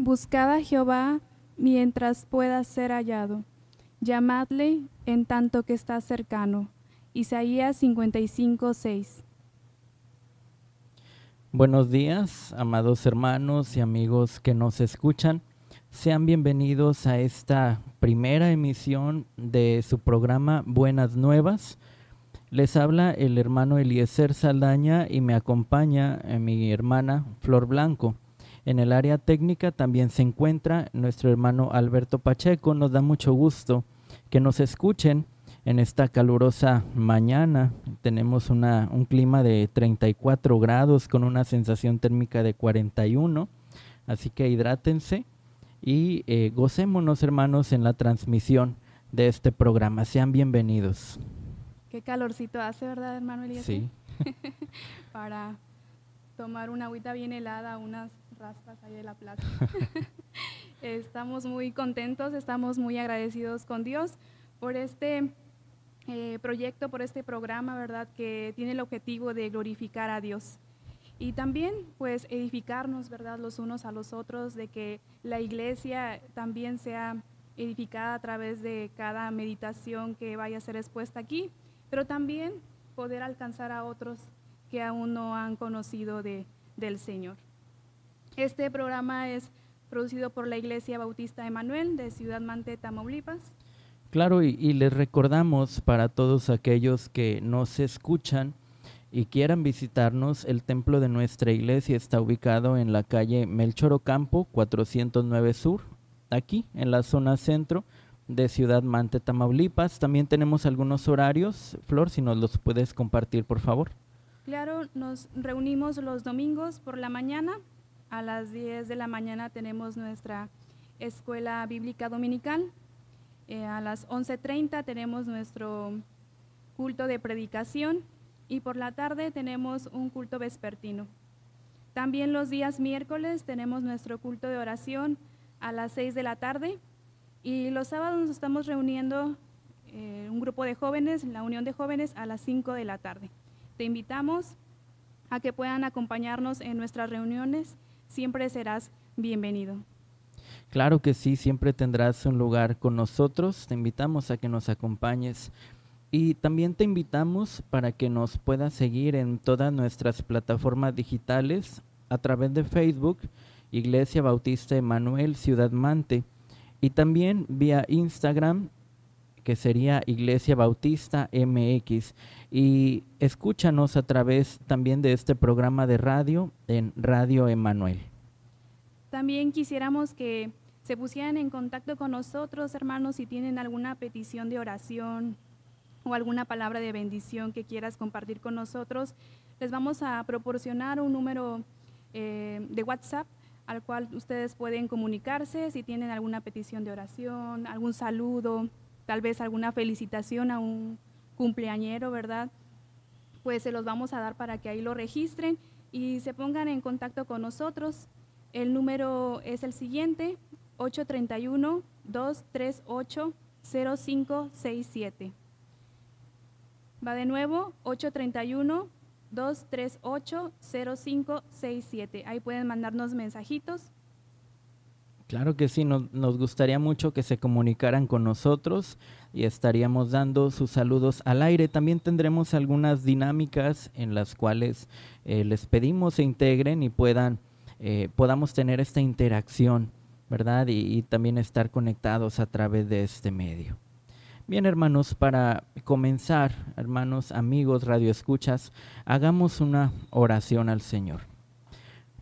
Buscad a Jehová mientras pueda ser hallado. Llamadle en tanto que está cercano. Isaías 55:6. Buenos días, amados hermanos y amigos que nos escuchan. Sean bienvenidos a esta primera emisión de su programa Buenas Nuevas. Les habla el hermano Eliezer Saldaña y me acompaña mi hermana Flor Blanco. En el área técnica también se encuentra nuestro hermano Alberto Pacheco. Nos da mucho gusto que nos escuchen en esta calurosa mañana. Tenemos un clima de 34 grados con una sensación térmica de 41, así que hidrátense y gocémonos, hermanos, en la transmisión de este programa. Sean bienvenidos. Qué calorcito hace, ¿verdad, hermano Elías? Sí. Para tomar una agüita bien helada, unas raspas ahí de la plaza. Estamos muy contentos, estamos muy agradecidos con Dios por este proyecto, por este programa, ¿verdad? Que tiene el objetivo de glorificar a Dios. Y también, pues, edificarnos, ¿verdad? Los unos a los otros, de que la iglesia también sea edificada a través de cada meditación que vaya a ser expuesta aquí, pero también poder alcanzar a otros que aún no han conocido del Señor. Este programa es producido por la Iglesia Bautista Emanuel de Ciudad Mante, Tamaulipas. Claro, y les recordamos para todos aquellos que nos escuchan y quieran visitarnos, el templo de nuestra iglesia está ubicado en la calle Melchor Ocampo, 409 Sur, aquí en la zona centro de Ciudad Mante, Tamaulipas. También tenemos algunos horarios. Flor, si nos los puedes compartir, por favor. Claro, nos reunimos los domingos por la mañana. A las 10 de la mañana tenemos nuestra escuela bíblica dominical. A las 11:30 tenemos nuestro culto de predicación y por la tarde tenemos un culto vespertino. También los días miércoles tenemos nuestro culto de oración a las 6 de la tarde y los sábados nos estamos reuniendo un grupo de jóvenes, la unión de jóvenes, a las 5 de la tarde. Te invitamos a que puedan acompañarnos en nuestras reuniones. Siempre serás bienvenido. Claro que sí, siempre tendrás un lugar con nosotros. Te invitamos a que nos acompañes y también te invitamos para que nos puedas seguir en todas nuestras plataformas digitales a través de Facebook, Iglesia Bautista Emanuel Ciudad Mante, y también vía Instagram, que sería Iglesia Bautista MX, y escúchanos a través también de este programa de radio en Radio Emanuel. También quisiéramos que se pusieran en contacto con nosotros, hermanos, si tienen alguna petición de oración o alguna palabra de bendición que quieras compartir con nosotros. Les vamos a proporcionar un número de WhatsApp al cual ustedes pueden comunicarse si tienen alguna petición de oración, algún saludo, tal vez alguna felicitación a un cumpleañero, ¿verdad? Pues se los vamos a dar para que ahí lo registren y se pongan en contacto con nosotros. El número es el siguiente, 831-238-0567. Va de nuevo, 831-238-0567. Ahí pueden mandarnos mensajitos. Claro que sí, nos gustaría mucho que se comunicaran con nosotros y estaríamos dando sus saludos al aire. También tendremos algunas dinámicas en las cuales les pedimos se integren y podamos tener esta interacción, ¿verdad? Y también estar conectados a través de este medio. Bien, hermanos, para comenzar, hermanos, amigos, radioescuchas, hagamos una oración al Señor.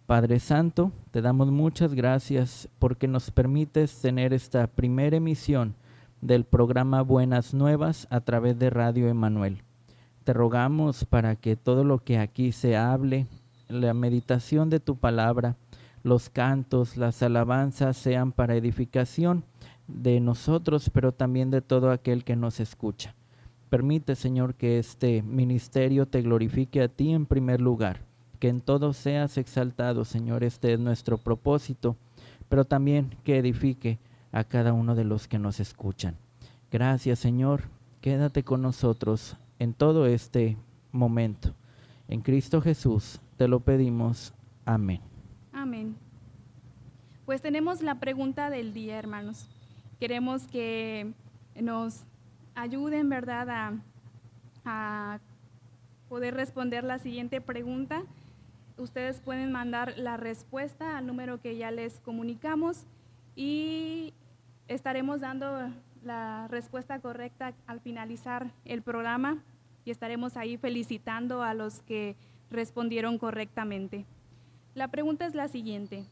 Padre Santo, te damos muchas gracias porque nos permites tener esta primera emisión del programa Buenas Nuevas a través de Radio Emanuel. Te rogamos para que todo lo que aquí se hable, la meditación de tu palabra, los cantos, las alabanzas sean para edificación de nosotros, pero también de todo aquel que nos escucha. Permite, Señor, que este ministerio te glorifique a ti en primer lugar, que en todo seas exaltado, Señor. Este es nuestro propósito, pero también que edifique a cada uno de los que nos escuchan. Gracias, Señor. Quédate con nosotros en todo este momento. En Cristo Jesús te lo pedimos. Amén. Amén. Pues tenemos la pregunta del día, hermanos. Queremos que nos ayuden, ¿verdad?, a poder responder la siguiente pregunta. Ustedes pueden mandar la respuesta al número que ya les comunicamos y estaremos dando la respuesta correcta al finalizar el programa y estaremos ahí felicitando a los que respondieron correctamente. La pregunta es la siguiente: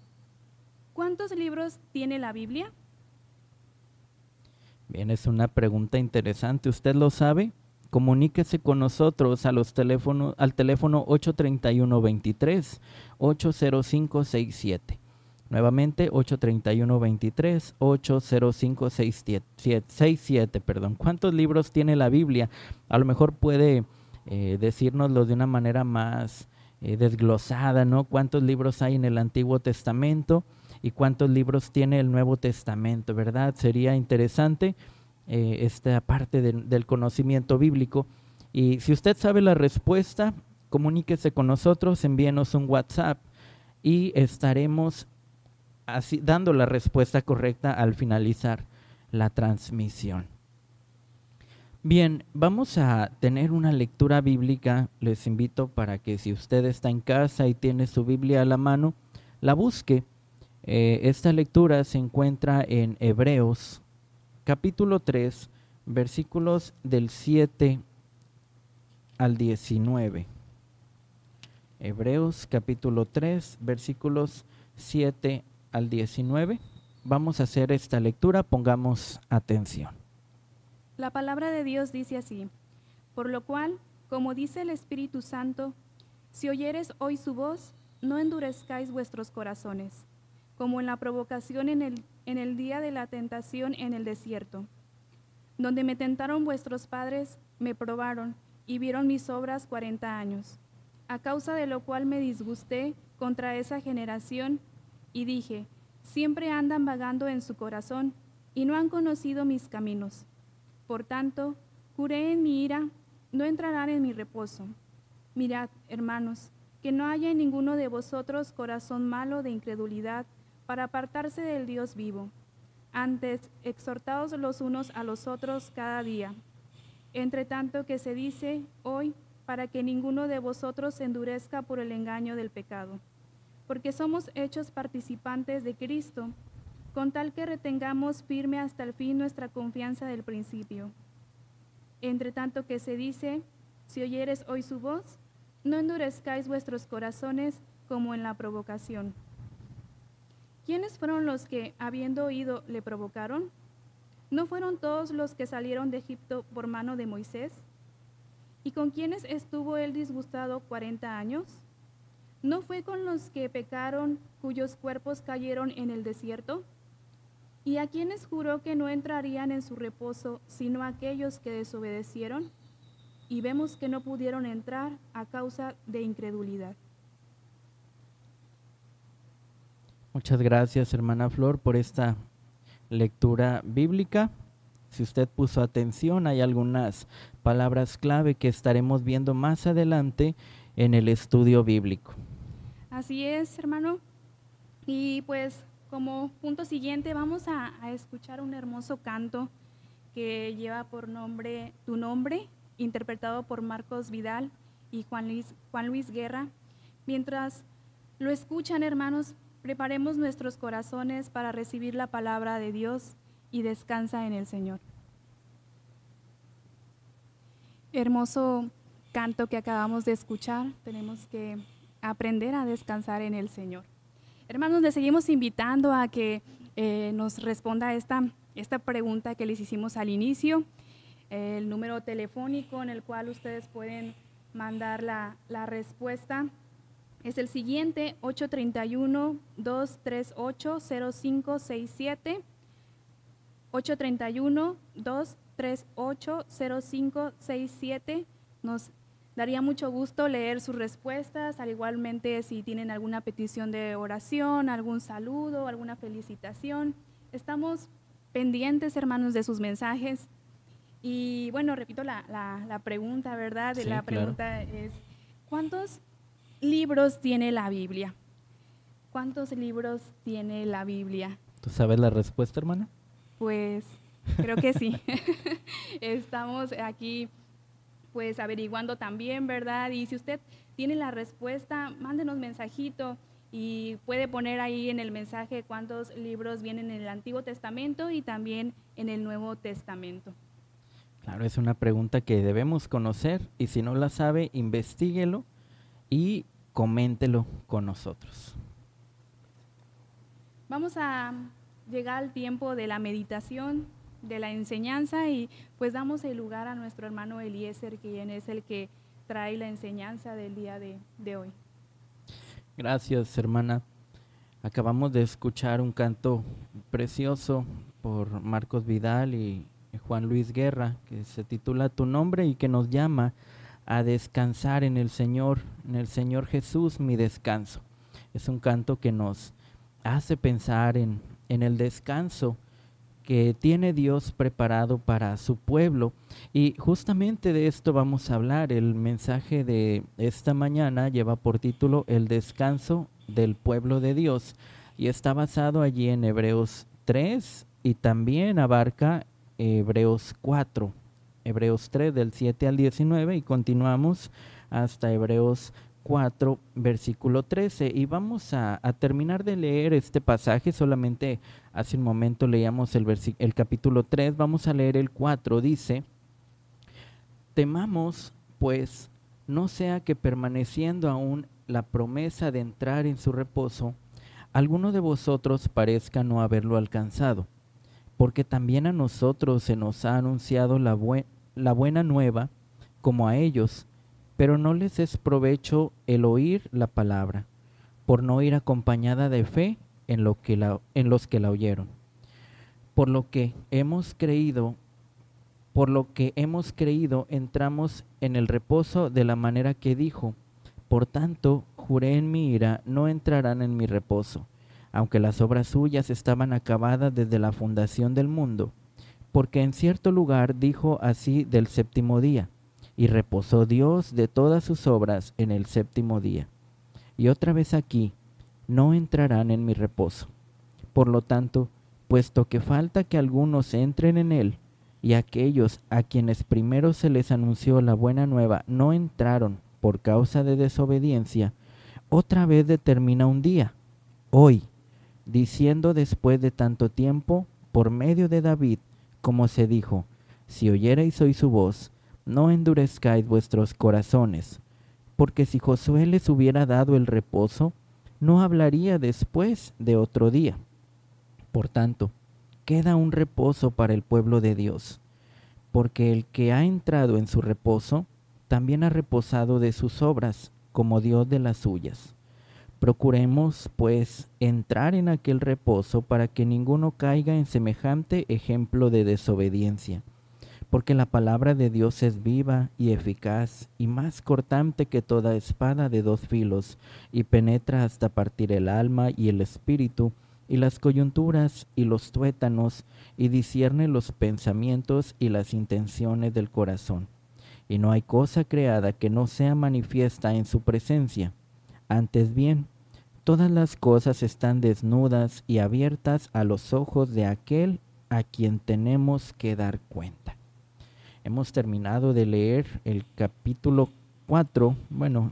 ¿cuántos libros tiene la Biblia? Bien, es una pregunta interesante. ¿Usted lo sabe? Comuníquese con nosotros al teléfono 831-23-80567. Nuevamente, 831-23-80567. Perdón. ¿Cuántos libros tiene la Biblia? A lo mejor puede decírnoslo de una manera más desglosada, ¿no? ¿Cuántos libros hay en el Antiguo Testamento y cuántos libros tiene el Nuevo Testamento, verdad? Sería interesante esta parte del conocimiento bíblico. Y si usted sabe la respuesta, comuníquese con nosotros, envíenos un WhatsApp y estaremos así dando la respuesta correcta al finalizar la transmisión. Bien, vamos a tener una lectura bíblica. Les invito para que si usted está en casa y tiene su Biblia a la mano, la busque. Esta lectura se encuentra en Hebreos, capítulo 3, versículos del 7 al 19. Hebreos, capítulo 3, versículos 7 al 19. Vamos a hacer esta lectura, pongamos atención. La palabra de Dios dice así: por lo cual, como dice el Espíritu Santo, si oyeres hoy su voz, no endurezcáis vuestros corazones, como en la provocación en el día de la tentación en el desierto, donde me tentaron vuestros padres, me probaron y vieron mis obras 40 años, a causa de lo cual me disgusté contra esa generación y dije: siempre andan vagando en su corazón y no han conocido mis caminos. Por tanto, juré en mi ira, no entrarán en mi reposo. Mirad, hermanos, que no haya en ninguno de vosotros corazón malo de incredulidad para apartarse del Dios vivo. Antes, exhortaos los unos a los otros cada día, entre tanto que se dice hoy, para que ninguno de vosotros se endurezca por el engaño del pecado. Porque somos hechos participantes de Cristo, con tal que retengamos firme hasta el fin nuestra confianza del principio. Entre tanto que se dice, si oyeres hoy su voz, no endurezcáis vuestros corazones como en la provocación. ¿Quiénes fueron los que, habiendo oído, le provocaron? ¿No fueron todos los que salieron de Egipto por mano de Moisés? ¿Y con quiénes estuvo él disgustado 40 años? ¿No fue con los que pecaron, cuyos cuerpos cayeron en el desierto? ¿Y a quienes juró que no entrarían en su reposo, sino aquellos que desobedecieron? Y vemos que no pudieron entrar a causa de incredulidad. Muchas gracias, hermana Flor, por esta lectura bíblica. Si usted puso atención, hay algunas palabras clave que estaremos viendo más adelante en el estudio bíblico. Así es, hermano. Y pues como punto siguiente vamos a escuchar un hermoso canto que lleva por nombre Tu Nombre, interpretado por Marcos Vidal y Juan Luis Guerra. Mientras lo escuchan, hermanos, preparemos nuestros corazones para recibir la palabra de Dios y descansa en el Señor. Hermoso canto que acabamos de escuchar. Tenemos que aprender a descansar en el Señor. Hermanos, les seguimos invitando a que nos responda esta pregunta que les hicimos al inicio. El número telefónico en el cual ustedes pueden mandar la respuesta es el siguiente: 831-238-0567, 831-238-0567. Nos daría mucho gusto leer sus respuestas, al igualmente si tienen alguna petición de oración, algún saludo, alguna felicitación. Estamos pendientes, hermanos, de sus mensajes. Y bueno, repito la pregunta, ¿verdad? Sí, la claro. pregunta es: ¿cuántos libros tiene la Biblia? ¿cuántos libros tiene la Biblia? ¿Tú sabes la respuesta, hermana? Pues creo que sí. Estamos aquí pues averiguando también, ¿verdad? Y si usted tiene la respuesta, mándenos mensajito y puede poner ahí en el mensaje cuántos libros vienen en el Antiguo Testamento y también en el Nuevo Testamento. Claro, es una pregunta que debemos conocer y si no la sabe, investíguelo y coméntelo con nosotros. Vamos a llegar al tiempo de la meditación, de la enseñanza y pues damos el lugar a nuestro hermano Eliezer, quien es el que trae la enseñanza del día de hoy. Gracias, hermana. Acabamos de escuchar un canto precioso por Marcos Vidal y Juan Luis Guerra, que se titula Tu nombre y que nos llama a descansar en el Señor Jesús, mi descanso. Es un canto que nos hace pensar en el descanso que tiene Dios preparado para su pueblo. Y justamente de esto vamos a hablar. El mensaje de esta mañana lleva por título El descanso del pueblo de Dios y está basado allí en Hebreos 3 y también abarca Hebreos 4, Hebreos 3 del 7 al 19 y continuamos hasta Hebreos 4, versículo 13. Y vamos a terminar de leer este pasaje. Solamente hace un momento leíamos el capítulo 3, vamos a leer el 4. Dice, temamos, pues, no sea que permaneciendo aún la promesa de entrar en su reposo, alguno de vosotros parezca no haberlo alcanzado, porque también a nosotros se nos ha anunciado la buena nueva, como a ellos, pero no les es provecho el oír la palabra, por no ir acompañada de fe en los que la oyeron. Por lo que hemos creído, entramos en el reposo de la manera que dijo, por tanto, juré en mi ira, no entrarán en mi reposo, aunque las obras suyas estaban acabadas desde la fundación del mundo, porque en cierto lugar dijo así del séptimo día, y reposó Dios de todas sus obras en el séptimo día. Y otra vez aquí, no entrarán en mi reposo. Por lo tanto, puesto que falta que algunos entren en él, y aquellos a quienes primero se les anunció la buena nueva no entraron por causa de desobediencia, otra vez determina un día, hoy, diciendo después de tanto tiempo, por medio de David, como se dijo, si oyereis hoy su voz, no endurezcáis vuestros corazones, porque si Josué les hubiera dado el reposo, no hablaría después de otro día. Por tanto, queda un reposo para el pueblo de Dios, porque el que ha entrado en su reposo, también ha reposado de sus obras, como Dios de las suyas. Procuremos, pues, entrar en aquel reposo para que ninguno caiga en semejante ejemplo de desobediencia. Porque la palabra de Dios es viva y eficaz y más cortante que toda espada de dos filos, y penetra hasta partir el alma y el espíritu, y las coyunturas y los tuétanos, y discierne los pensamientos y las intenciones del corazón. Y no hay cosa creada que no sea manifiesta en su presencia. Antes bien, todas las cosas están desnudas y abiertas a los ojos de aquel a quien tenemos que dar cuenta. Hemos terminado de leer el capítulo 4,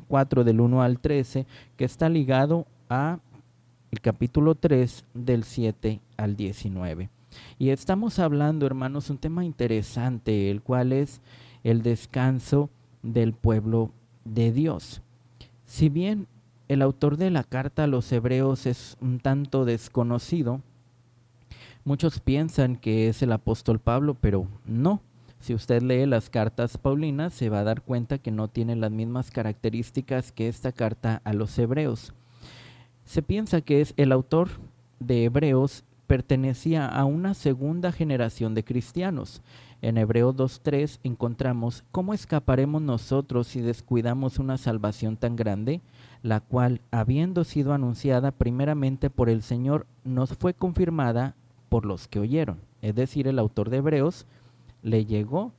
4 del 1 al 13, que está ligado a el capítulo 3 del 7 al 19. Y estamos hablando, hermanos, un tema interesante, el cual es el descanso del pueblo de Dios. Si bien el autor de la carta a los hebreos es un tanto desconocido, muchos piensan que es el apóstol Pablo, pero no. Si usted lee las cartas paulinas, se va a dar cuenta que no tiene las mismas características que esta carta a los hebreos. Se piensa que es el autor de Hebreos pertenecía a una segunda generación de cristianos. En Hebreos 2:3 encontramos cómo escaparemos nosotros si descuidamos una salvación tan grande, la cual, habiendo sido anunciada primeramente por el Señor, nos fue confirmada por los que oyeron. Es decir, el autor de Hebreos le llegó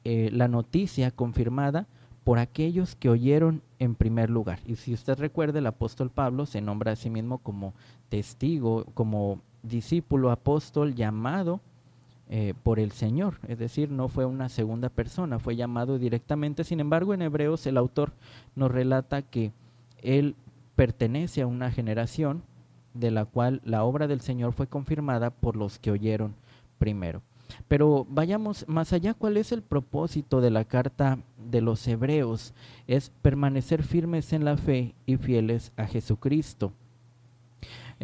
la noticia confirmada por aquellos que oyeron en primer lugar. Y si usted recuerda, el apóstol Pablo se nombra a sí mismo como testigo, como discípulo apóstol llamado por el Señor, es decir, no fue una segunda persona, fue llamado directamente. Sin embargo, en Hebreos el autor nos relata que él pertenece a una generación de la cual la obra del Señor fue confirmada por los que oyeron primero. Pero vayamos más allá. ¿Cuál es el propósito de la carta de los Hebreos? Es permanecer firmes en la fe y fieles a Jesucristo.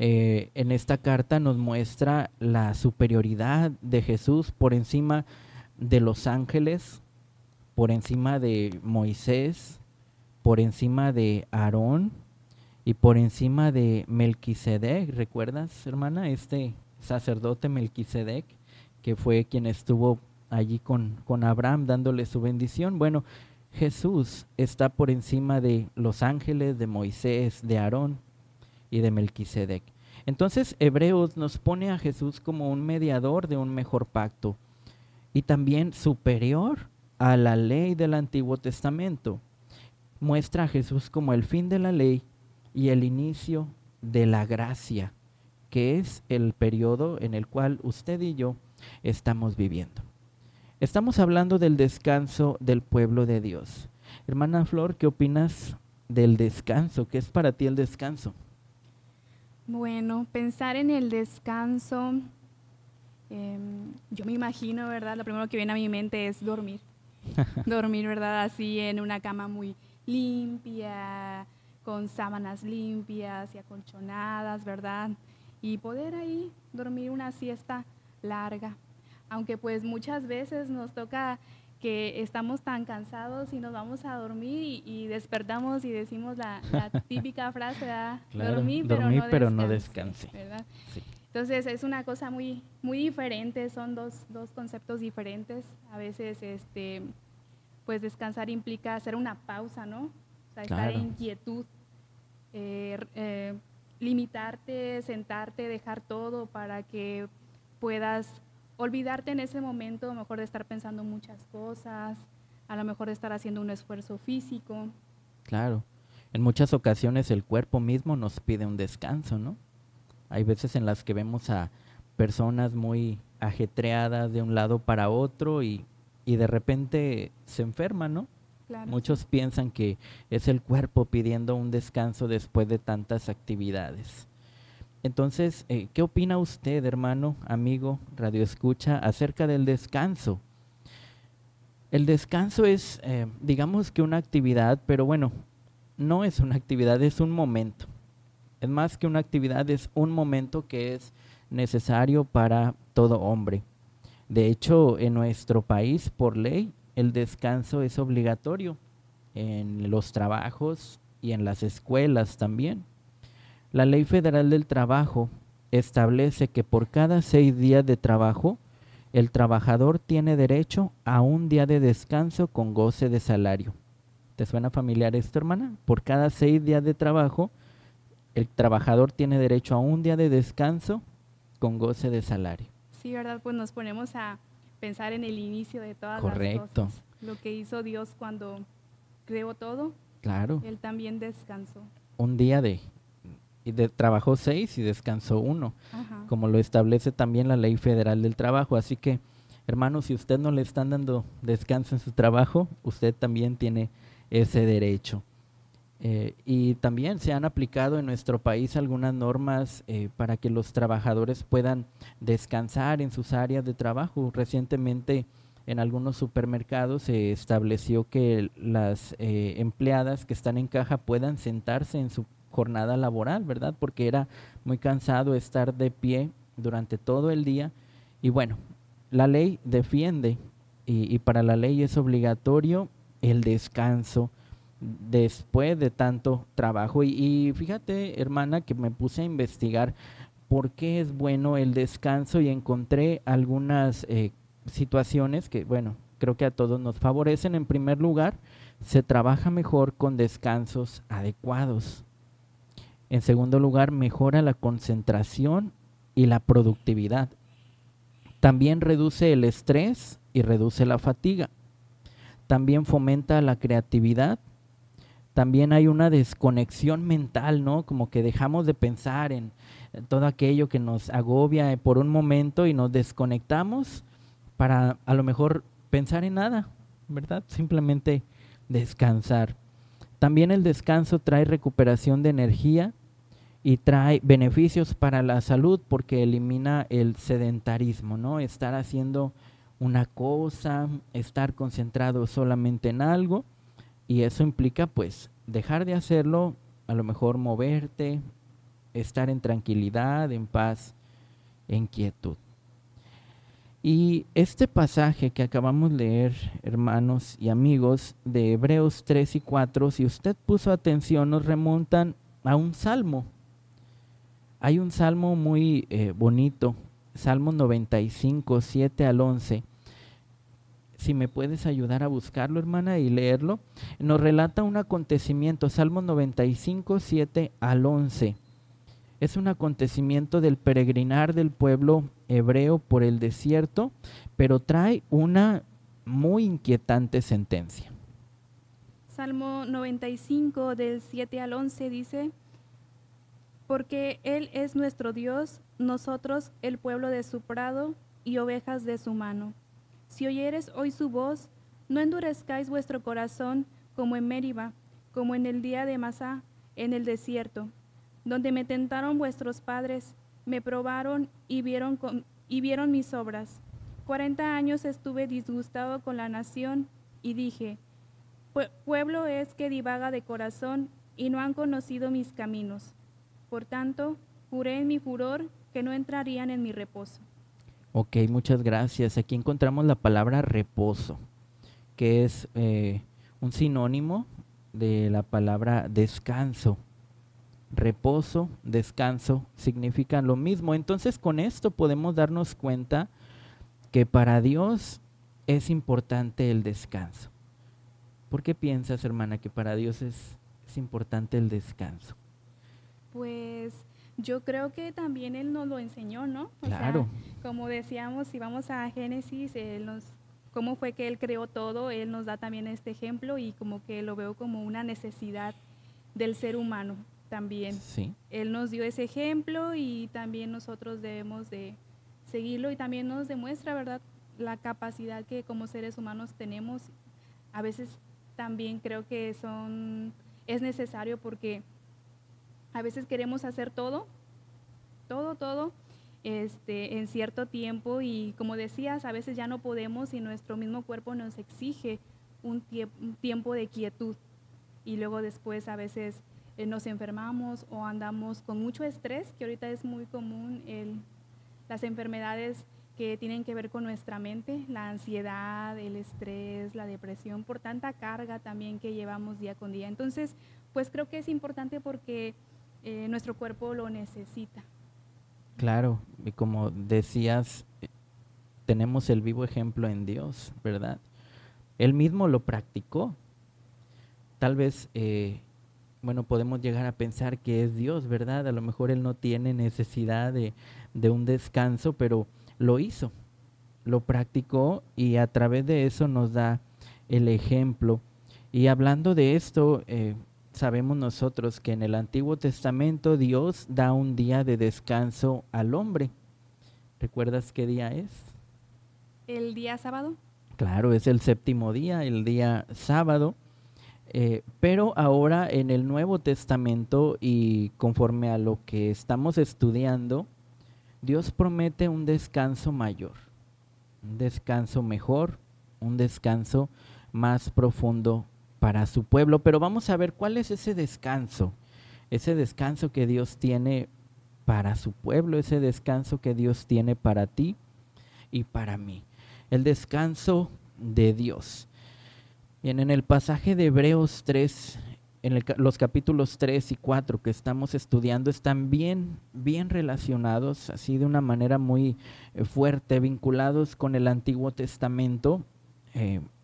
En esta carta nos muestra la superioridad de Jesús por encima de los ángeles, por encima de Moisés, por encima de Aarón y por encima de Melquisedec. ¿Recuerdas, hermana? Este sacerdote Melquisedec, que fue quien estuvo allí con Abraham dándole su bendición. Bueno, Jesús está por encima de los ángeles, de Moisés, de Aarón y de Melquisedec. Entonces Hebreos nos pone a Jesús como un mediador de un mejor pacto y también superior a la ley del Antiguo Testamento. Muestra a Jesús como el fin de la ley y el inicio de la gracia, que es el periodo en el cual usted y yo estamos viviendo. Estamos hablando del descanso del pueblo de Dios. Hermana Flor, ¿qué opinas del descanso? ¿Qué es para ti el descanso? Bueno, pensar en el descanso, yo me imagino, ¿verdad? Lo primero que viene a mi mente es dormir. Dormir, ¿verdad? Así en una cama muy limpia, con sábanas limpias y acolchonadas, ¿verdad? Y poder ahí dormir una siesta larga. Aunque pues muchas veces nos toca que estamos tan cansados y nos vamos a dormir y despertamos y decimos la típica frase, ¿verdad? Claro, dormí pero no descansé, ¿verdad? Sí. Entonces es una cosa muy, muy diferente, son dos conceptos diferentes. A veces pues descansar implica hacer una pausa, ¿no? O sea, estar en quietud, limitarte, sentarte, dejar todo para que puedas olvidarte en ese momento, a lo mejor de estar pensando muchas cosas, a lo mejor de estar haciendo un esfuerzo físico. Claro, en muchas ocasiones el cuerpo mismo nos pide un descanso, ¿no? Hay veces en las que vemos a personas muy ajetreadas de un lado para otro y de repente se enferman, ¿no? Claro. Muchos piensan que es el cuerpo pidiendo un descanso después de tantas actividades. Entonces, ¿qué opina usted, hermano, amigo, radioescucha, acerca del descanso? El descanso es, digamos que una actividad, pero bueno, no es una actividad, es un momento. Es más que una actividad, es un momento que es necesario para todo hombre. De hecho, en nuestro país, por ley, el descanso es obligatorio en los trabajos y en las escuelas también. La Ley Federal del Trabajo establece que por cada 6 días de trabajo, el trabajador tiene derecho a un día de descanso con goce de salario. ¿Te suena familiar esto, hermana? Por cada 6 días de trabajo, el trabajador tiene derecho a un día de descanso con goce de salario. Sí, ¿verdad? Pues nos ponemos a pensar en el inicio de todas Correcto. las cosas. Lo que hizo Dios cuando creó todo. Claro. Él también descansó. Un día trabajó 6 y descansó 1, como lo establece también la Ley Federal del Trabajo. Así que, hermano, si usted no le están dando descanso en su trabajo, usted también tiene ese derecho. Y también se han aplicado en nuestro país algunas normas para que los trabajadores puedan descansar en sus áreas de trabajo. Recientemente en algunos supermercados se estableció que las empleadas que están en caja puedan sentarse en su jornada laboral, ¿verdad? Porque era muy cansado estar de pie durante todo el día. Y bueno, la ley defiende y para la ley es obligatorio el descanso después de tanto trabajo. Y fíjate, hermana, que me puse a investigar por qué es bueno el descanso y encontré algunas situaciones que, bueno, creo que a todos nos favorecen. En primer lugar, se trabaja mejor con descansos adecuados. En segundo lugar, mejora la concentración y la productividad. También reduce el estrés y reduce la fatiga. también fomenta la creatividad. También hay una desconexión mental, ¿no? Como que dejamos de pensar en todo aquello que nos agobia por un momento y nos desconectamos para a lo mejor pensar en nada, ¿verdad? Simplemente descansar. También el descanso trae recuperación de energía y trae beneficios para la salud porque elimina el sedentarismo, ¿no? Estar haciendo una cosa, estar concentrado solamente en algo, y eso implica pues dejar de hacerlo, a lo mejor moverte, estar en tranquilidad, en paz, en quietud. Y este pasaje que acabamos de leer, hermanos y amigos, de Hebreos 3 y 4, si usted puso atención, nos remontan a un salmo. Hay un salmo muy bonito, Salmo 95, 7 al 11. Si me puedes ayudar a buscarlo, hermana, y leerlo. Nos relata un acontecimiento, Salmo 95, 7 al 11. Es un acontecimiento del peregrinar del pueblo hebreo por el desierto, pero trae una muy inquietante sentencia. Salmo 95 del 7 al 11 dice: porque Él es nuestro Dios, nosotros el pueblo de su prado y ovejas de su mano. Si oyeres hoy su voz, no endurezcáis vuestro corazón como en Meriba, como en el día de Masá, en el desierto, donde me tentaron vuestros padres, me probaron y vieron mis obras. 40 años estuve disgustado con la nación y dije: pueblo es que divaga de corazón y no han conocido mis caminos. Por tanto, juré en mi furor que no entrarían en mi reposo. Ok, muchas gracias. Aquí encontramos la palabra reposo, que es un sinónimo de la palabra descanso. Reposo, descanso, significan lo mismo. Entonces, con esto podemos darnos cuenta que para Dios es importante el descanso. ¿Por qué piensas, hermana, que para Dios es importante el descanso? Pues yo creo que también Él nos lo enseñó, ¿no? Claro. O sea, como decíamos, si vamos a Génesis, cómo fue que Él creó todo, Él nos da también este ejemplo y como que lo veo como una necesidad del ser humano también. Sí. Él nos dio ese ejemplo y también nosotros debemos de seguirlo, y también nos demuestra, ¿verdad?, la capacidad que como seres humanos tenemos. A veces también creo que es necesario, porque a veces queremos hacer todo en cierto tiempo, y como decías, a veces ya no podemos y nuestro mismo cuerpo nos exige un tiempo de quietud, y luego después a veces nos enfermamos o andamos con mucho estrés, que ahorita es muy común las enfermedades que tienen que ver con nuestra mente, la ansiedad, el estrés, la depresión, por tanta carga también que llevamos día con día. Entonces, pues creo que es importante porque nuestro cuerpo lo necesita. Claro, y como decías, tenemos el vivo ejemplo en Dios, ¿verdad? Él mismo lo practicó. Tal vez, podemos llegar a pensar que es Dios, ¿verdad? A lo mejor Él no tiene necesidad de un descanso, pero lo hizo, lo practicó, y a través de eso nos da el ejemplo. Y hablando de esto, sabemos nosotros que en el Antiguo Testamento Dios da un día de descanso al hombre. ¿Recuerdas qué día es? ¿El día sábado? Claro, es el séptimo día, el día sábado. Pero ahora en el Nuevo Testamento, y conforme a lo que estamos estudiando, Dios promete un descanso mayor, un descanso mejor, un descanso más profundo para su pueblo. Pero vamos a ver cuál es ese descanso que Dios tiene para su pueblo, ese descanso que Dios tiene para ti y para mí, el descanso de Dios. Bien, en el pasaje de Hebreos 3, los capítulos 3 y 4 que estamos estudiando, están bien relacionados, así de una manera muy fuerte, vinculados con el Antiguo Testamento,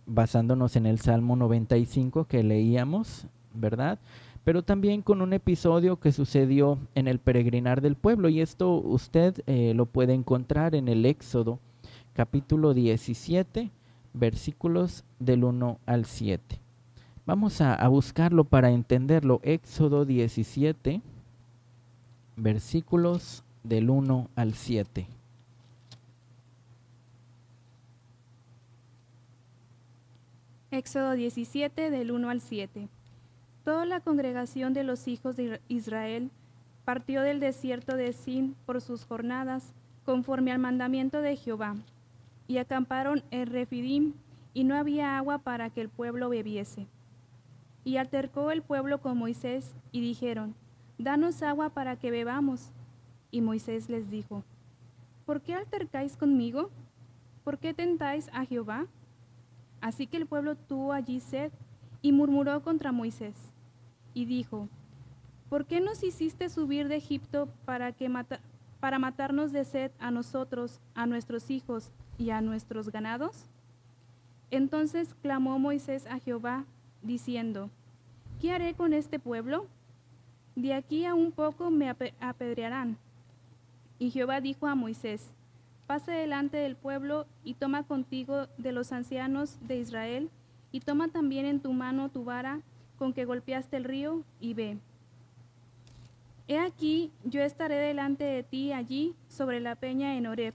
basándonos en el Salmo 95 que leíamos, ¿verdad? Pero también con un episodio que sucedió en el peregrinar del pueblo, y esto usted lo puede encontrar en el Éxodo, capítulo 17, versículos del 1 al 7. Vamos a buscarlo para entenderlo. Éxodo 17, versículos del 1 al 7. Éxodo 17, del 1 al 7. Toda la congregación de los hijos de Israel partió del desierto de Sin por sus jornadas, conforme al mandamiento de Jehová, y acamparon en Refidim, y no había agua para que el pueblo bebiese. Y altercó el pueblo con Moisés, y dijeron: Danos agua para que bebamos. Y Moisés les dijo: ¿Por qué altercáis conmigo? ¿Por qué tentáis a Jehová? Así que el pueblo tuvo allí sed, y murmuró contra Moisés, y dijo: ¿Por qué nos hiciste subir de Egipto para matarnos de sed a nosotros, a nuestros hijos y a nuestros ganados? Entonces clamó Moisés a Jehová, diciendo: ¿Qué haré con este pueblo? De aquí a un poco me apedrearán. Y Jehová dijo a Moisés: Pasa delante del pueblo y toma contigo de los ancianos de Israel, y toma también en tu mano tu vara con que golpeaste el río, y ve. He aquí, yo estaré delante de ti allí sobre la peña en Horeb.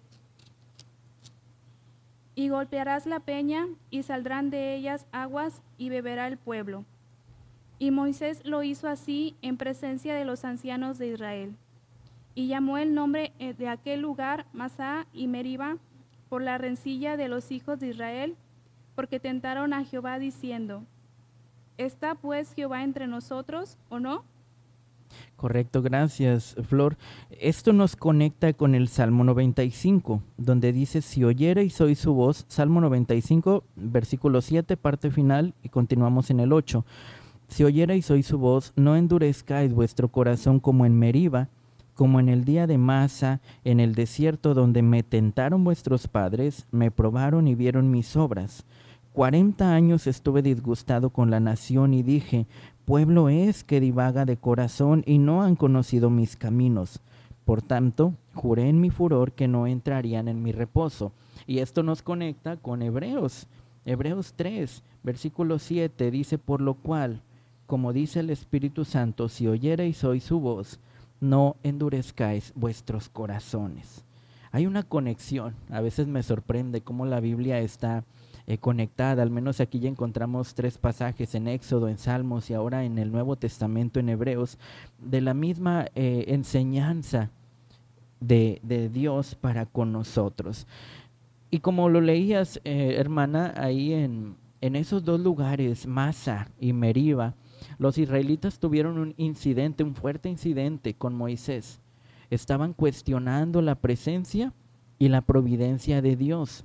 Y golpearás la peña, y saldrán de ellas aguas, y beberá el pueblo. Y Moisés lo hizo así en presencia de los ancianos de Israel. Y llamó el nombre de aquel lugar Masá y Meriba, por la rencilla de los hijos de Israel, porque tentaron a Jehová diciendo: ¿Está pues Jehová entre nosotros o no? Correcto, gracias, Flor. Esto nos conecta con el Salmo 95, donde dice: si oyereis hoy su voz. Salmo 95, versículo 7, parte final, y continuamos en el 8. Si oyereis hoy su voz, no endurezcáis vuestro corazón como en Meriba, como en el día de Masa, en el desierto donde me tentaron vuestros padres, me probaron y vieron mis obras. 40 años estuve disgustado con la nación y dije: pueblo es que divaga de corazón y no han conocido mis caminos. Por tanto, juré en mi furor que no entrarían en mi reposo. Y esto nos conecta con Hebreos. Hebreos 3, versículo 7 dice: por lo cual, como dice el Espíritu Santo, si oyereis hoy su voz, no endurezcáis vuestros corazones. Hay una conexión. A veces me sorprende cómo la Biblia está conectada. Al menos aquí ya encontramos 3 pasajes en Éxodo, en Salmos y ahora en el Nuevo Testamento en Hebreos, de la misma enseñanza de Dios para con nosotros. Y como lo leías, hermana, ahí en esos 2 lugares, Masa y Meriba, los israelitas tuvieron un incidente, un fuerte incidente con Moisés. Estaban cuestionando la presencia y la providencia de Dios.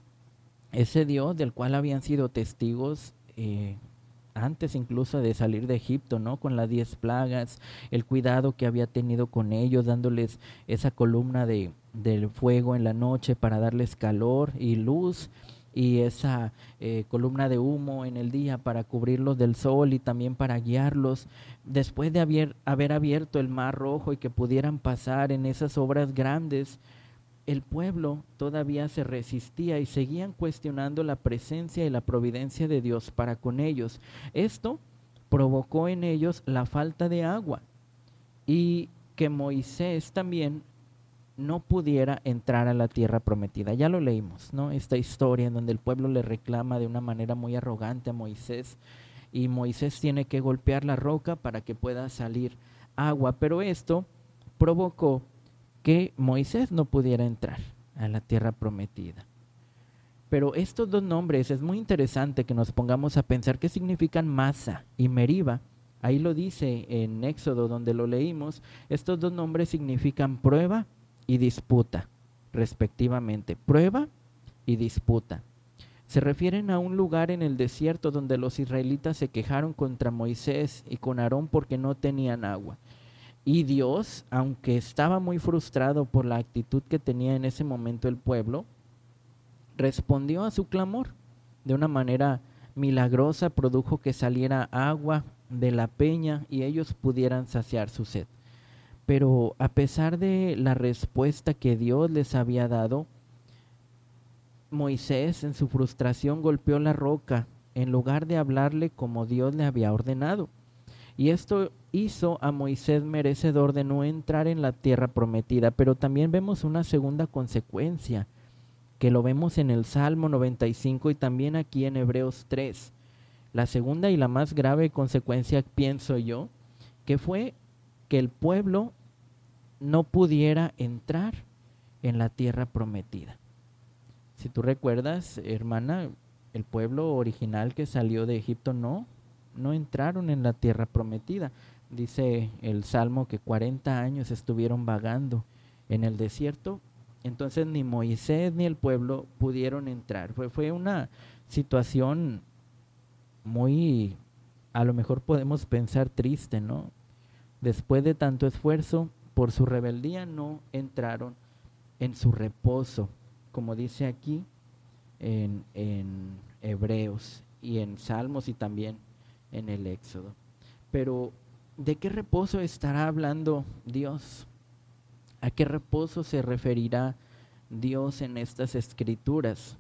Ese Dios del cual habían sido testigos antes incluso de salir de Egipto, ¿no? Con las 10 plagas, el cuidado que había tenido con ellos, dándoles esa columna del fuego en la noche para darles calor y luz, y esa columna de humo en el día para cubrirlos del sol y también para guiarlos. Después de haber abierto el mar Rojo y que pudieran pasar en esas obras grandes, el pueblo todavía se resistía y seguían cuestionando la presencia y la providencia de Dios para con ellos. Esto provocó en ellos la falta de agua y que Moisés también no pudiera entrar a la tierra prometida. Ya lo leímos, ¿no? Esta historia en donde el pueblo le reclama de una manera muy arrogante a Moisés, y Moisés tiene que golpear la roca para que pueda salir agua, pero esto provocó que Moisés no pudiera entrar a la tierra prometida. Pero estos 2 nombres, es muy interesante que nos pongamos a pensar qué significan Masa y Meriba. Ahí lo dice en Éxodo, donde lo leímos. Estos 2 nombres significan prueba y disputa, respectivamente. Prueba y disputa. Se refieren a un lugar en el desierto donde los israelitas se quejaron contra Moisés y con Aarón porque no tenían agua. Y Dios, aunque estaba muy frustrado por la actitud que tenía en ese momento el pueblo, respondió a su clamor de una manera milagrosa, produjo que saliera agua de la peña y ellos pudieran saciar su sed. Pero a pesar de la respuesta que Dios les había dado, Moisés en su frustración golpeó la roca en lugar de hablarle como Dios le había ordenado. Y esto hizo a Moisés merecedor de no entrar en la tierra prometida. Pero también vemos una segunda consecuencia, que lo vemos en el Salmo 95 y también aquí en Hebreos 3. La segunda y la más grave consecuencia, pienso yo, que fue que el pueblo no pudiera entrar en la tierra prometida. Si tú recuerdas, hermana, el pueblo original que salió de Egipto no entraron en la tierra prometida. Dice el Salmo que 40 años estuvieron vagando en el desierto. Entonces ni Moisés ni el pueblo pudieron entrar. Fue una situación muy, a lo mejor podemos pensar triste, ¿no? Después de tanto esfuerzo, por su rebeldía no entraron en su reposo, como dice aquí en Hebreos y en Salmos y también en el Éxodo. Pero, ¿de qué reposo estará hablando Dios? ¿A qué reposo se referirá Dios en estas escrituras?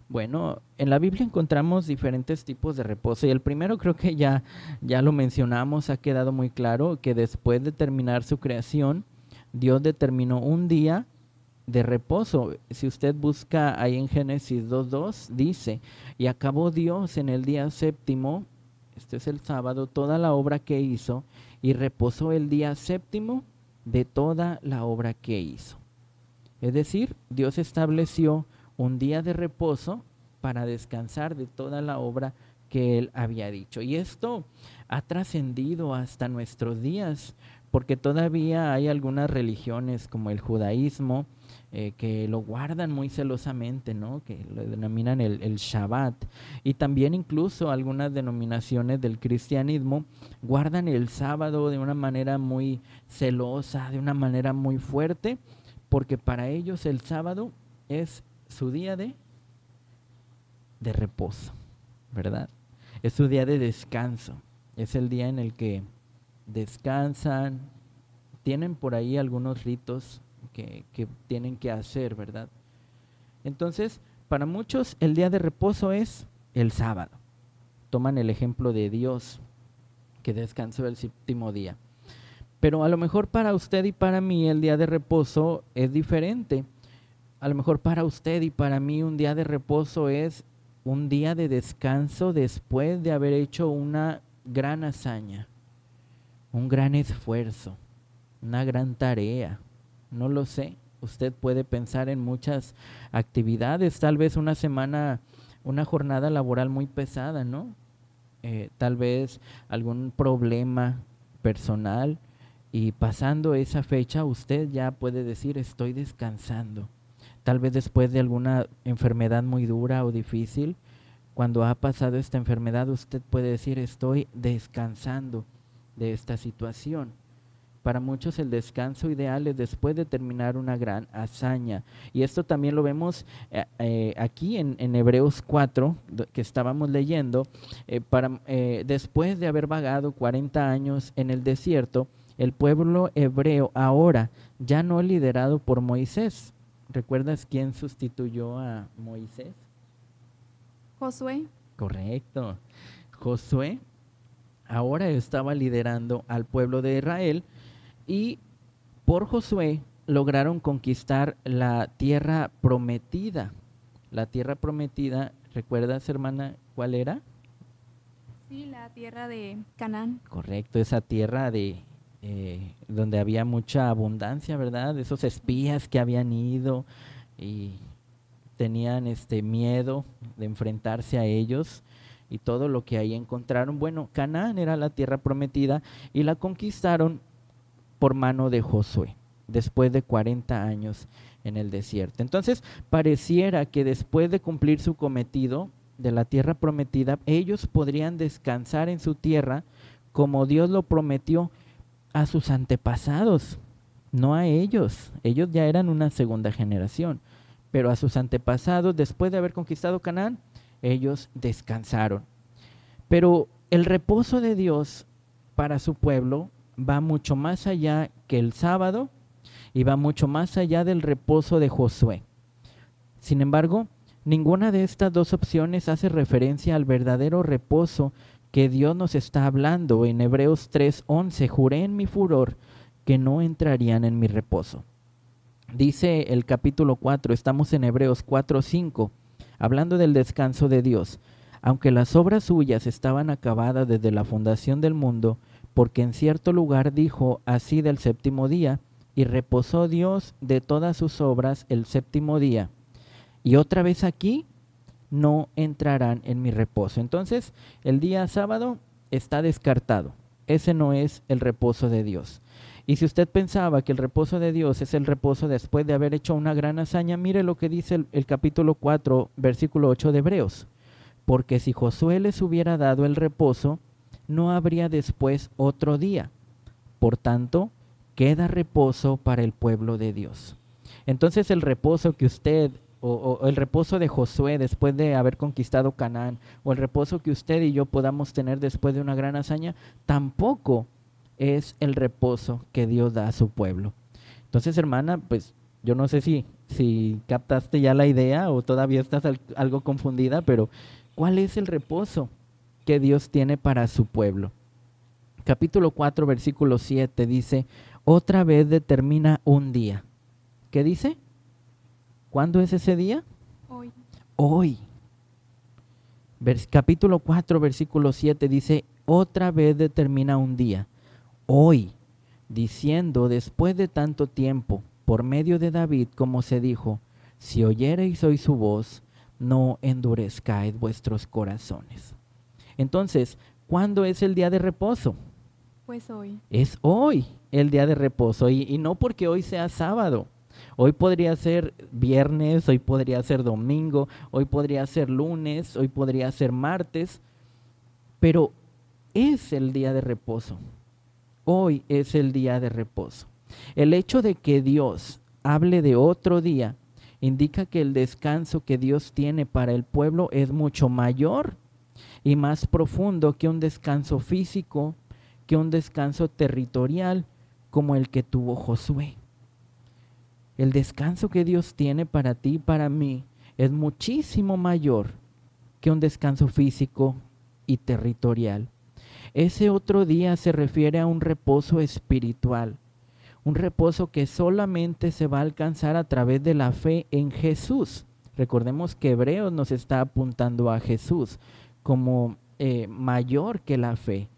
Bueno, en la Biblia encontramos diferentes tipos de reposo y el primero creo que ya lo mencionamos, ha quedado muy claro que después de terminar su creación, Dios determinó un día de reposo. Si usted busca ahí en Génesis 2:2, dice, y acabó Dios en el día séptimo, este es el sábado, toda la obra que hizo, y reposó el día séptimo de toda la obra que hizo. Es decir, Dios estableció un día de reposo para descansar de toda la obra que Él había dicho. Y esto ha trascendido hasta nuestros días, porque todavía hay algunas religiones como el judaísmo que lo guardan muy celosamente, ¿no? Que lo denominan el Shabbat. Y también incluso algunas denominaciones del cristianismo guardan el sábado de una manera muy celosa, de una manera muy fuerte, porque para ellos el sábado es su día de reposo, ¿verdad? Es su día de descanso, es el día en el que descansan, tienen por ahí algunos ritos que tienen que hacer, ¿verdad? Entonces, para muchos el día de reposo es el sábado. Toman el ejemplo de Dios, que descansó el séptimo día. Pero a lo mejor para usted y para mí el día de reposo es diferente. A lo mejor para usted y para mí un día de reposo es un día de descanso después de haber hecho una gran hazaña, un gran esfuerzo, una gran tarea. No lo sé. Usted puede pensar en muchas actividades, tal vez una semana, una jornada laboral muy pesada, ¿no? Tal vez algún problema personal y pasando esa fecha usted ya puede decir estoy descansando. Tal vez después de alguna enfermedad muy dura o difícil, cuando ha pasado esta enfermedad usted puede decir estoy descansando de esta situación. Para muchos el descanso ideal es después de terminar una gran hazaña. Y esto también lo vemos aquí en Hebreos 4, que estábamos leyendo. Después de haber vagado 40 años en el desierto, el pueblo hebreo ahora ya no liderado por Moisés. ¿Recuerdas quién sustituyó a Moisés? Josué. Correcto. Josué ahora estaba liderando al pueblo de Israel. Y por Josué lograron conquistar la tierra prometida. La tierra prometida, ¿recuerdas, hermana, cuál era? Sí, la tierra de Canaán. Correcto, esa tierra de donde había mucha abundancia, ¿verdad? Esos espías que habían ido y tenían miedo de enfrentarse a ellos y todo lo que ahí encontraron. Bueno, Canaán era la tierra prometida y la conquistaron por mano de Josué, después de 40 años en el desierto. Entonces, pareciera que después de cumplir su cometido de la tierra prometida, ellos podrían descansar en su tierra como Dios lo prometió a sus antepasados, no a ellos. Ellos ya eran una segunda generación, pero a sus antepasados, después de haber conquistado Canaán, ellos descansaron. Pero el reposo de Dios para su pueblo va mucho más allá que el sábado y va mucho más allá del reposo de Josué. Sin embargo, Ninguna de estas dos opciones hace referencia al verdadero reposo que Dios nos está hablando. En Hebreos 3:11, juré en mi furor que no entrarían en mi reposo. Dice el capítulo 4, estamos en Hebreos 4:5, hablando del descanso de Dios. Aunque las obras suyas estaban acabadas desde la fundación del mundo, porque en cierto lugar dijo así del séptimo día, y reposó Dios de todas sus obras el séptimo día. Y otra vez aquí, no entrarán en mi reposo. Entonces, el día sábado está descartado. Ese no es el reposo de Dios. Y si usted pensaba que el reposo de Dios es el reposo después de haber hecho una gran hazaña, mire lo que dice el capítulo 4, versículo 8 de Hebreos. Porque si Josué les hubiera dado el reposo, no habría después otro día. Por tanto, queda reposo para el pueblo de Dios. Entonces el reposo que usted, o el reposo de Josué después de haber conquistado Canaán, o el reposo que usted y yo podamos tener después de una gran hazaña, tampoco es el reposo que Dios da a su pueblo. Entonces, hermana, pues yo no sé si captaste ya la idea o todavía estás algo confundida, pero ¿cuál es el reposo que Dios tiene para su pueblo? Capítulo 4, versículo 7 dice, otra vez determina un día. ¿Qué dice? ¿Cuándo es ese día? Hoy. Hoy. Capítulo 4, versículo 7 dice, otra vez determina un día. Hoy, diciendo después de tanto tiempo, por medio de David, como se dijo, si oyereis hoy su voz, no endurezcáis vuestros corazones. Entonces, ¿cuándo es el día de reposo? Pues hoy. Es hoy el día de reposo y no porque hoy sea sábado. Hoy podría ser viernes, hoy podría ser domingo, hoy podría ser lunes, hoy podría ser martes, pero es el día de reposo. Hoy es el día de reposo. El hecho de que Dios hable de otro día indica que el descanso que Dios tiene para el pueblo es mucho mayor y más profundo que un descanso físico, que un descanso territorial como el que tuvo Josué. El descanso que Dios tiene para ti y para mí es muchísimo mayor que un descanso físico y territorial. Ese otro día se refiere a un reposo espiritual, un reposo que solamente se va a alcanzar a través de la fe en Jesús. Recordemos que Hebreos nos está apuntando a Jesús como mayor que la fe.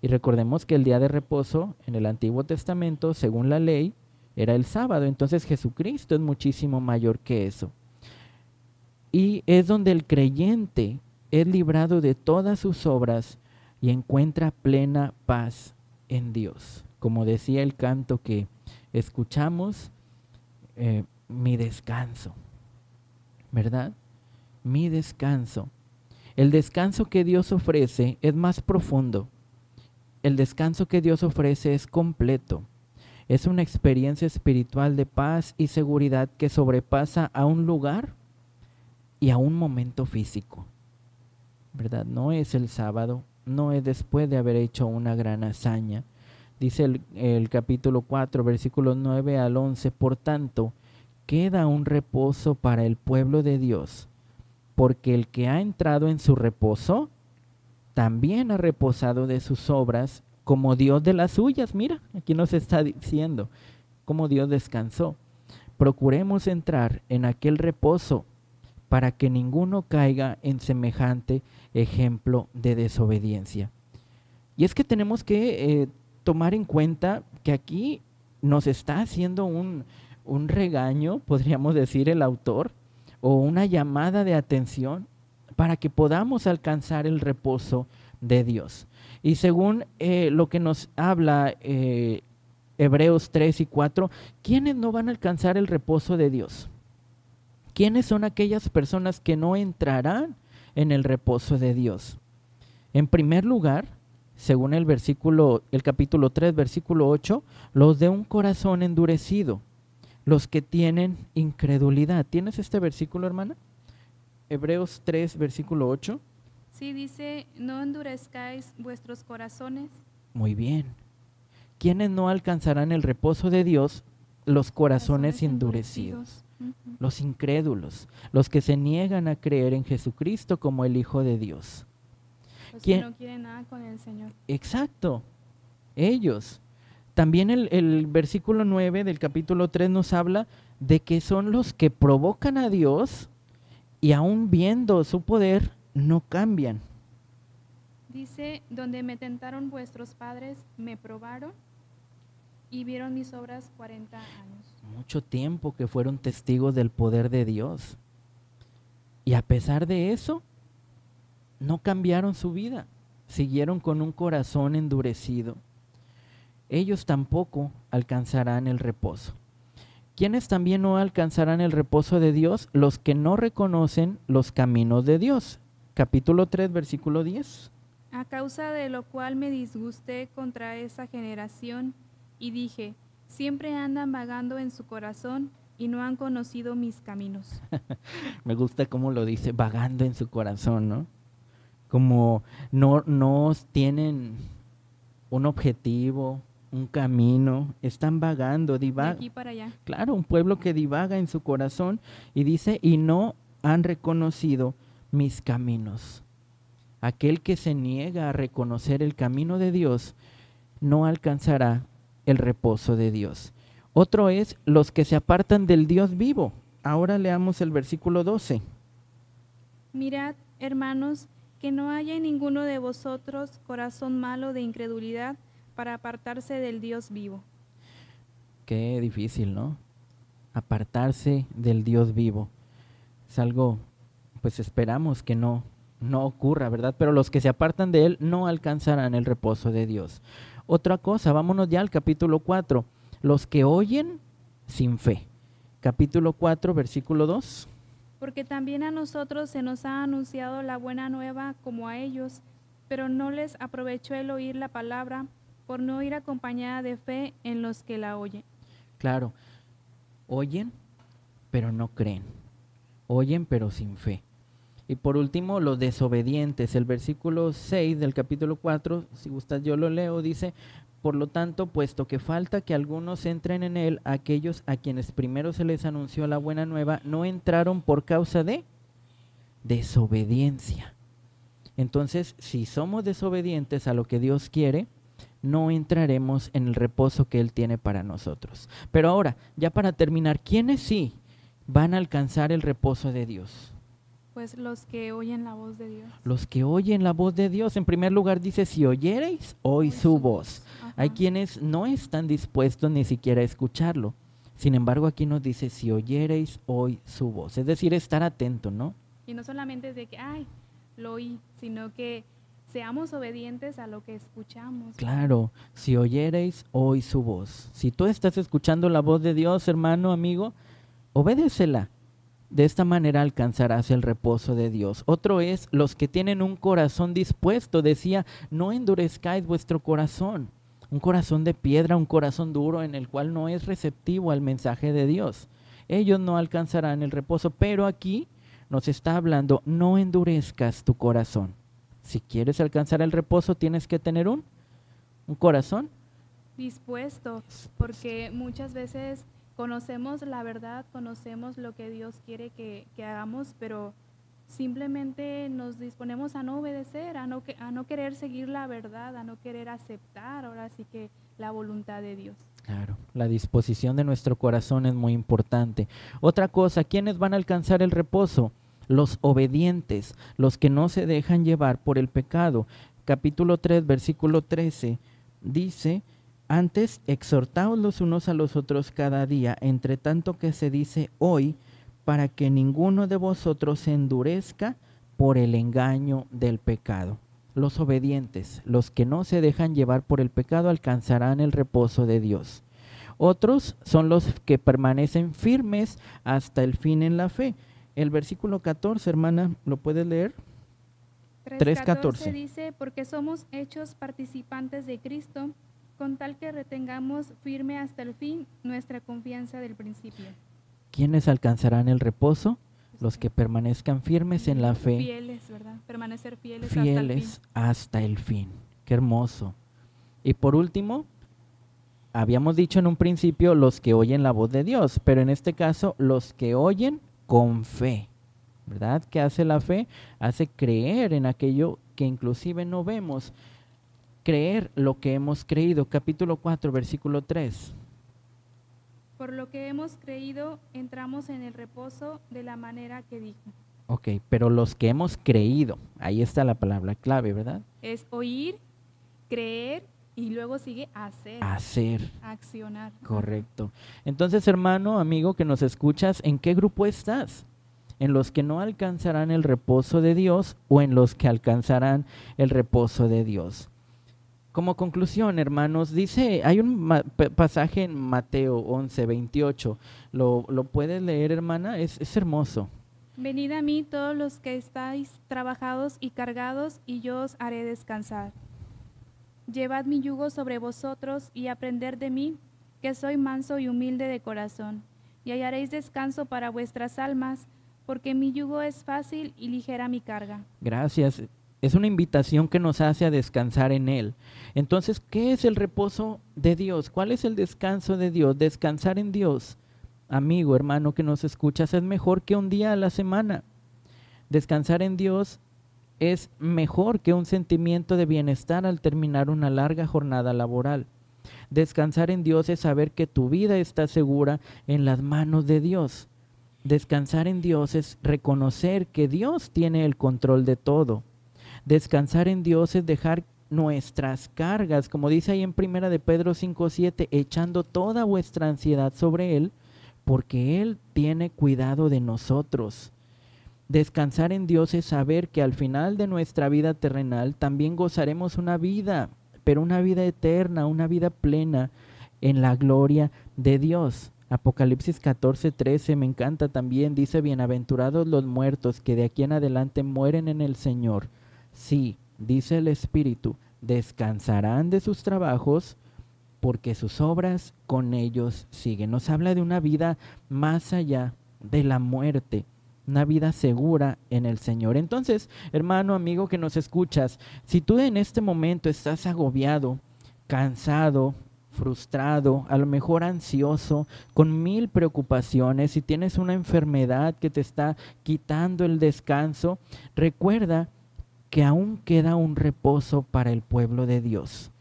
Y recordemos que el día de reposo en el Antiguo Testamento, según la ley, era el sábado. Entonces Jesucristo es muchísimo mayor que eso. Y es donde el creyente es librado de todas sus obras y encuentra plena paz en Dios. Como decía el canto que escuchamos, mi descanso, ¿verdad? Mi descanso. El descanso que Dios ofrece es más profundo. El descanso que Dios ofrece es completo. Es una experiencia espiritual de paz y seguridad que sobrepasa a un lugar y a un momento físico, ¿verdad? No es el sábado, no es después de haber hecho una gran hazaña. Dice el capítulo 4, versículos 9 al 11, por tanto, queda un reposo para el pueblo de Dios, porque el que ha entrado en su reposo, también ha reposado de sus obras, como Dios de las suyas. Mira, aquí nos está diciendo cómo Dios descansó. Procuremos entrar en aquel reposo para que ninguno caiga en semejante ejemplo de desobediencia. Y es que tenemos que tomar en cuenta que aquí nos está haciendo un regaño, podríamos decir el autor, o una llamada de atención para que podamos alcanzar el reposo de Dios. Y según lo que nos habla Hebreos 3 y 4, ¿quiénes no van a alcanzar el reposo de Dios? ¿Quiénes son aquellas personas que no entrarán en el reposo de Dios? En primer lugar, según el capítulo 3, versículo 8, los de un corazón endurecido, los que tienen incredulidad. ¿Tienes este versículo, hermana? Hebreos 3, versículo 8. Sí, dice, no endurezcáis vuestros corazones. Muy bien. ¿Quiénes no alcanzarán el reposo de Dios? Los corazones endurecidos. los incrédulos, los que se niegan a creer en Jesucristo como el Hijo de Dios. Los ¿Quién? que no quieren nada con el Señor. Exacto, ellos. También el versículo 9 del capítulo 3 nos habla de que son los que provocan a Dios y aún viendo su poder no cambian. Dice, donde me tentaron vuestros padres, me probaron y vieron mis obras 40 años. Mucho tiempo que fueron testigos del poder de Dios. Y a pesar de eso, no cambiaron su vida. Siguieron con un corazón endurecido. Ellos tampoco alcanzarán el reposo. ¿Quiénes también no alcanzarán el reposo de Dios? Los que no reconocen los caminos de Dios. Capítulo 3, versículo 10. A causa de lo cual me disgusté contra esa generación y dije, siempre andan vagando en su corazón y no han conocido mis caminos. Me gusta cómo lo dice, vagando en su corazón, ¿no? Como no tienen un objetivo, un camino, están vagando, De aquí para allá. Claro, un pueblo que divaga en su corazón y dice, y no han reconocido mis caminos. Aquel que se niega a reconocer el camino de Dios no alcanzará el reposo de Dios. Otro es los que se apartan del Dios vivo. Ahora leamos el versículo 12. Mirad, hermanos, que no haya en ninguno de vosotros corazón malo de incredulidad para apartarse del Dios vivo. Qué difícil, ¿no? Apartarse del Dios vivo. Es algo, pues esperamos que no ocurra, ¿verdad? Pero los que se apartan de Él no alcanzarán el reposo de Dios. Otra cosa, vámonos ya al capítulo 4. Los que oyen sin fe. Capítulo 4, versículo 2. Porque también a nosotros se nos ha anunciado la buena nueva como a ellos, pero no les aprovechó el oír la palabra por no ir acompañada de fe en los que la oyen. Claro, oyen, pero no creen. Oyen, pero sin fe. Y por último, los desobedientes. El versículo 6 del capítulo 4, si gustas yo lo leo, dice, por lo tanto, puesto que falta que algunos entren en él, aquellos a quienes primero se les anunció la buena nueva, no entraron por causa de desobediencia. Entonces, si somos desobedientes a lo que Dios quiere, no entraremos en el reposo que Él tiene para nosotros. Pero ahora, ya para terminar, ¿quiénes sí van a alcanzar el reposo de Dios? Pues los que oyen la voz de Dios. Los que oyen la voz de Dios. En primer lugar dice, si oyereis, oí su voz. Ajá. Hay quienes no están dispuestos ni siquiera a escucharlo. Sin embargo, aquí nos dice, si oyereis, oí su voz. Es decir, estar atento, ¿no? Y no solamente es de que, lo oí, sino que seamos obedientes a lo que escuchamos. Claro, si oyereis, oí su voz. Si tú estás escuchando la voz de Dios, hermano, amigo, obedécela. De esta manera alcanzarás el reposo de Dios. Otro es los que tienen un corazón dispuesto. Decía, no endurezcáis vuestro corazón. Un corazón de piedra, un corazón duro en el cual no es receptivo al mensaje de Dios. Ellos no alcanzarán el reposo, pero aquí nos está hablando, no endurezcas tu corazón. Si quieres alcanzar el reposo, tienes que tener un corazón dispuesto, porque muchas veces conocemos la verdad, conocemos lo que Dios quiere que hagamos, pero simplemente nos disponemos a no obedecer, a no querer seguir la verdad, a no querer aceptar ahora sí que la voluntad de Dios. Claro, la disposición de nuestro corazón es muy importante. Otra cosa, ¿quiénes van a alcanzar el reposo? Los obedientes, los que no se dejan llevar por el pecado. Capítulo 3, versículo 13, dice, antes exhortaos los unos a los otros cada día, entre tanto que se dice hoy, para que ninguno de vosotros se endurezca por el engaño del pecado. Los obedientes, los que no se dejan llevar por el pecado, alcanzarán el reposo de Dios. Otros son los que permanecen firmes hasta el fin en la fe. El versículo 14, hermana, ¿lo puedes leer? 3:14 dice, porque somos hechos participantes de Cristo, con tal que retengamos firme hasta el fin nuestra confianza del principio. ¿Quiénes alcanzarán el reposo? Los que permanezcan firmes en la fe. Fieles, ¿verdad? Permanecer fieles hasta el fin. Qué hermoso. Y por último, habíamos dicho en un principio los que oyen la voz de Dios, pero en este caso los que oyen con fe, ¿verdad? ¿Qué hace la fe? Hace creer en aquello que inclusive no vemos, creer lo que hemos creído. Capítulo 4, versículo 3. Por lo que hemos creído, entramos en el reposo de la manera que dijo. Ok, pero los que hemos creído, ahí está la palabra clave, ¿verdad? Es oír, creer y luego sigue hacer. Hacer. Accionar. Correcto. Entonces, hermano, amigo que nos escuchas, ¿en qué grupo estás? ¿En los que no alcanzarán el reposo de Dios o en los que alcanzarán el reposo de Dios? Como conclusión, hermanos, dice, hay un pasaje en Mateo 11, 28. ¿Lo puedes leer, hermana? Es hermoso. Venid a mí todos los que estáis trabajados y cargados, y yo os haré descansar. Llevad mi yugo sobre vosotros y aprended de mí, que soy manso y humilde de corazón, y hallaréis descanso para vuestras almas, porque mi yugo es fácil y ligera mi carga. Gracias. Es una invitación que nos hace a descansar en Él. Entonces, ¿qué es el reposo de Dios? ¿Cuál es el descanso de Dios? Descansar en Dios. Amigo, hermano que nos escuchas, es mejor que un día a la semana. Descansar en Dios es mejor que un sentimiento de bienestar al terminar una larga jornada laboral. Descansar en Dios es saber que tu vida está segura en las manos de Dios. Descansar en Dios es reconocer que Dios tiene el control de todo. Descansar en Dios es dejar nuestras cargas, como dice ahí en 1 de Pedro 5:7, echando toda vuestra ansiedad sobre Él, porque Él tiene cuidado de nosotros. Descansar en Dios es saber que al final de nuestra vida terrenal también gozaremos una vida, pero una vida eterna, una vida plena en la gloria de Dios. Apocalipsis 14:13 me encanta también, dice, bienaventurados los muertos que de aquí en adelante mueren en el Señor. Sí, dice el Espíritu, descansarán de sus trabajos porque sus obras con ellos siguen. Nos habla de una vida más allá de la muerte, una vida segura en el Señor. Entonces, hermano, amigo que nos escuchas, si tú en este momento estás agobiado, cansado, frustrado, a lo mejor ansioso, con 1000 preocupaciones, si tienes una enfermedad que te está quitando el descanso, recuerda que aún queda un reposo para el pueblo de Dios.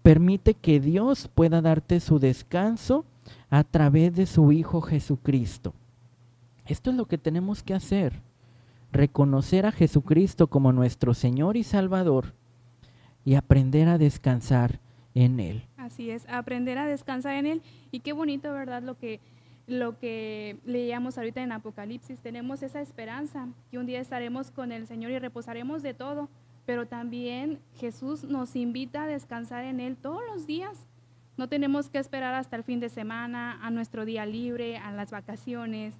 Permite que Dios pueda darte su descanso a través de su Hijo Jesucristo. Esto es lo que tenemos que hacer, reconocer a Jesucristo como nuestro Señor y Salvador y aprender a descansar en Él. Así es, aprender a descansar en Él. Y qué bonito, ¿verdad? Lo que leíamos ahorita en Apocalipsis. Tenemos esa esperanza que un día estaremos con el Señor y reposaremos de todo, pero también Jesús nos invita a descansar en Él todos los días. No tenemos que esperar hasta el fin de semana, a nuestro día libre, a las vacaciones,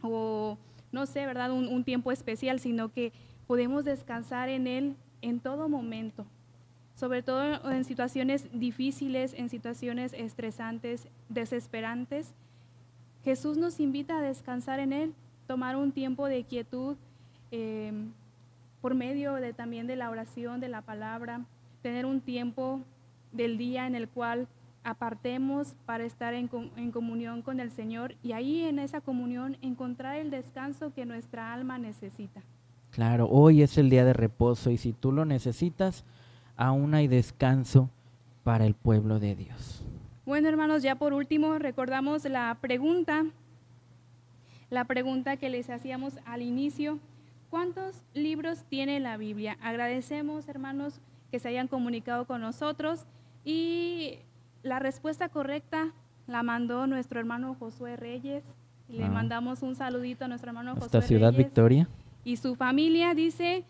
o no sé, ¿verdad? Un tiempo especial, sino que podemos descansar en Él en todo momento, sobre todo en situaciones difíciles, en situaciones estresantes, desesperantes. Jesús nos invita a descansar en Él, tomar un tiempo de quietud por medio también de la oración, de la palabra, tener un tiempo del día en el cual apartemos para estar en comunión con el Señor y ahí en esa comunión encontrar el descanso que nuestra alma necesita. Claro, hoy es el día de reposo y si tú lo necesitas, aún hay descanso para el pueblo de Dios. Bueno, hermanos, ya por último recordamos la pregunta que les hacíamos al inicio. ¿Cuántos libros tiene la Biblia? Agradecemos, hermanos, que se hayan comunicado con nosotros y la respuesta correcta la mandó nuestro hermano Josué Reyes. Le mandamos un saludito a nuestro hermano Josué Reyes. Ciudad Victoria. Y su familia dice,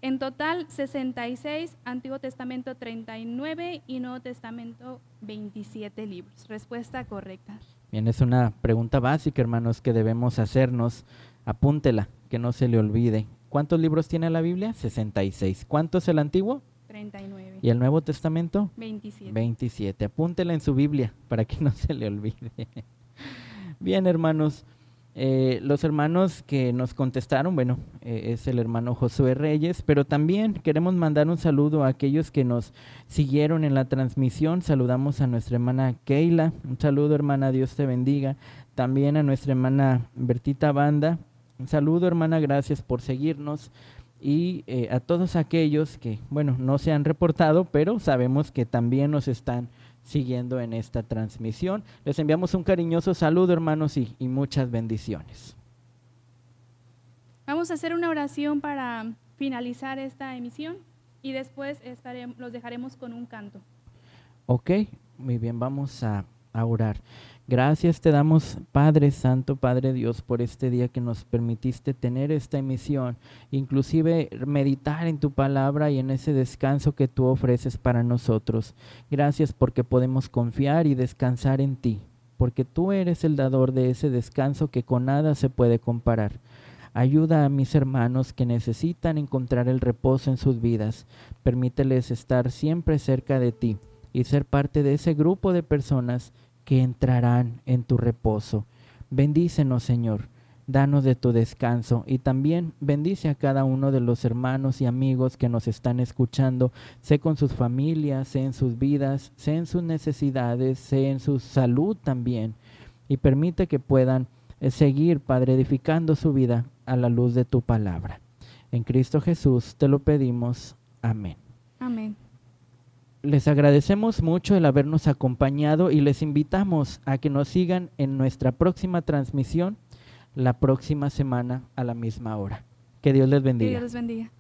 en total 66, Antiguo Testamento 39 y Nuevo Testamento 27 libros. Respuesta correcta. Bien, es una pregunta básica, hermanos, que debemos hacernos. Apúntela, que no se le olvide. ¿Cuántos libros tiene la Biblia? 66. ¿Cuánto es el Antiguo? 39. ¿Y el Nuevo Testamento? 27. 27. Apúntela en su Biblia para que no se le olvide. Bien, hermanos, Los hermanos que nos contestaron, bueno, es el hermano Josué Reyes, pero también queremos mandar un saludo a aquellos que nos siguieron en la transmisión. Saludamos a nuestra hermana Keila, un saludo hermana, Dios te bendiga. También a nuestra hermana Bertita Banda, un saludo hermana, gracias por seguirnos. Y a todos aquellos que, bueno, no se han reportado, pero sabemos que también nos están siguiendo en esta transmisión. Les enviamos un cariñoso saludo, hermanos, y muchas bendiciones. Vamos a hacer una oración para finalizar esta emisión y después los dejaremos con un canto. Ok, muy bien, vamos a orar. Gracias te damos, Padre Santo, Padre Dios, por este día que nos permitiste tener esta emisión, inclusive meditar en tu palabra y en ese descanso que tú ofreces para nosotros. Gracias porque podemos confiar y descansar en ti, porque tú eres el dador de ese descanso que con nada se puede comparar. Ayuda a mis hermanos que necesitan encontrar el reposo en sus vidas. Permíteles estar siempre cerca de ti y ser parte de ese grupo de personas que entrarán en tu reposo. Bendícenos, Señor, danos de tu descanso y también bendice a cada uno de los hermanos y amigos que nos están escuchando, sé con sus familias, sé en sus vidas, sé en sus necesidades, sé en su salud también, y permite que puedan seguir, Padre, edificando su vida a la luz de tu palabra. En Cristo Jesús te lo pedimos. Amén. Amén. Les agradecemos mucho el habernos acompañado y les invitamos a que nos sigan en nuestra próxima transmisión la próxima semana a la misma hora. Que Dios les bendiga. Que Dios les bendiga.